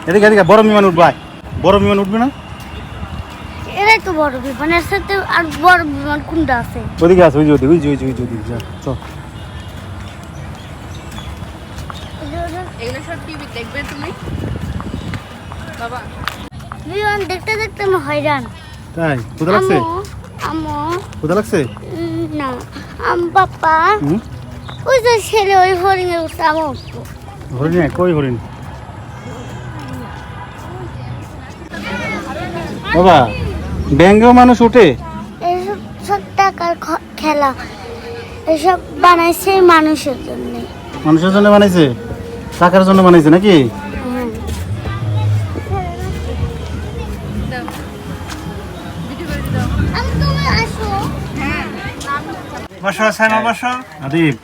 এদিকে এদিকে বড় বিমান উঠবে, বড় বিমান উঠবে না? এটাই তো বড় বিমানের সাথে আর বড় বিমান কোনটা আছে? ওদিকে আছে, ওই যদি যা চল। এগুলো সব টিভি দেখবে তুমি বাবা? বিমান দেখতে দেখতে আমি হয়রান। তাই ক্ষুধা লাগছে? আম্মু ক্ষুধা লাগছে? না পাপা ওই যে ছেলে ওই হরিণের উঠছে আমার উঠবো। হরিণ? কই হরিণ? বাবা ব্যাঙ্গেও মানুষ ওঠে? এইসব সব টাকার খেলা, এসব বানাইছে মানুষের জন্য। মানুষের জন্য বানাইছে? টাকার জন্য বানাইছে নাকি? বসো সাইমা বসো। আদিব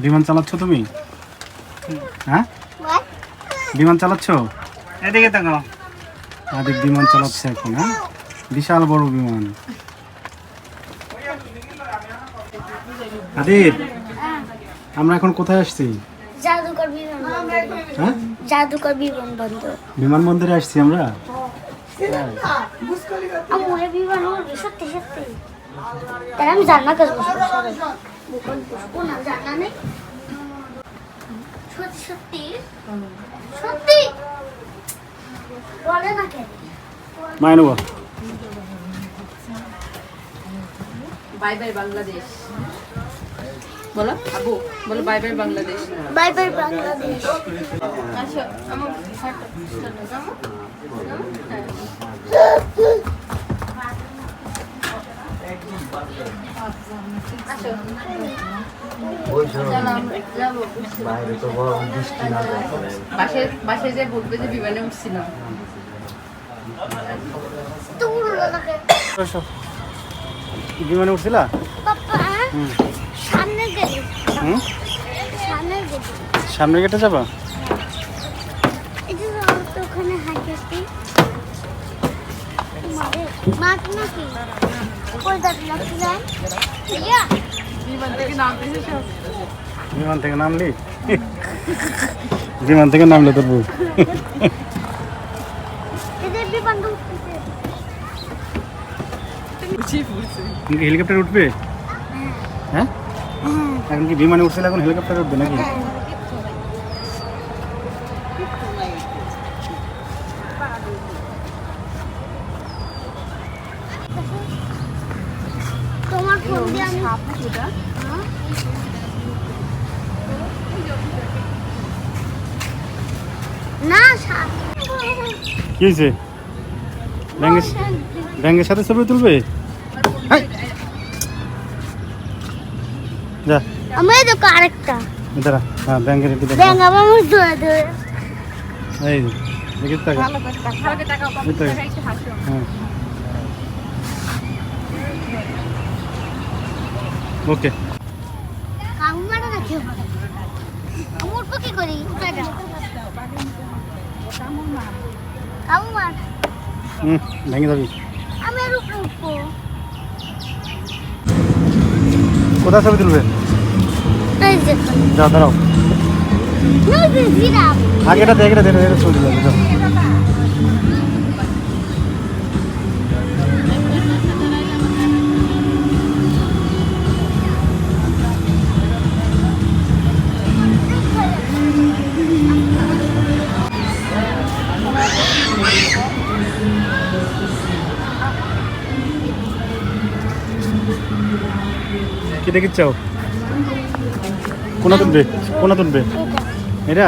বিমান চালাচ্ছ তুমি? হ্যাঁ বিমান চালাচ্ছ? এদিকে তাকাও। আদিব বিমান চালাচ্ছে এখন। হ্যাঁ বিশাল বড় বিমান। আদিব আমরা এখন কোথায় আসছি? জাদুকর বিমানবন্দর। হ্যাঁ জাদুকর বিমানবন্দর। বিমানবন্দরে আসছি আমরা। আম্মু এই বিমান উড়বে সত্যি সত্যি? তাহলে আমি জান্নাত আসবো না, জানা নেই সত্যি সত্যি সত্যি বলে না কেন? মাইনব বাই বাই বাংলাদেশ বলো আবু, বলো bye bye Bangladesh. Bye bye Bangladesh. আচ্ছা আমার বাসায় যে বলবে যে বিমানে উঠছিলাম। তো উড়লো না কেন? বিমানে উঠছিলা? পাপা সামনে গেলে সামনে গেলে সামনে গেটে যাবা? এই যে তো ওখানে হাঁটতে মাঠ নাকি কই যাচ্ছিলাম? ইয়া বিমান থেকে নামতেছে সব। বিমান থেকে নামলি? বিমান থেকে নামলে তোর বউ। এদের বিমান উঠতেছে। হেলিকপ্টার উঠবে? হ্যাঁ এখন কি বিমানে উঠছিল, এখন হেলিকপ্টার উঠবে নাকি? তোমার ফোন দিয়ে আমি না কি হয়েছে? ব্যাঙ্গের সাথে ছবি তুলবে? যা আমি দেখো আরেকটা দাঁড়া। হ্যাঁ ব্যাঙ্গের একটু দেখ। ব্যাঙ আবার আমার ধরে ধরে এই দেখি টাকা। ভালো করে টাকা পাবো, টাকা একটু হাসো। হ্যাঁ ওকে। কামু মারা না কেউ আমার কি করি উঠে যা কামু মার ভেঙে যাবি। আমি আর উপরে উঠবো। কোথায় ছবি তুলবে? এই যে যাও দাঁড়াও। জিরাফ আগেটা দেখে ছবি তুলবে। যাও কি দেখিচ্ছাও? কোনা তুলবে? কোনা তুলবে? এটা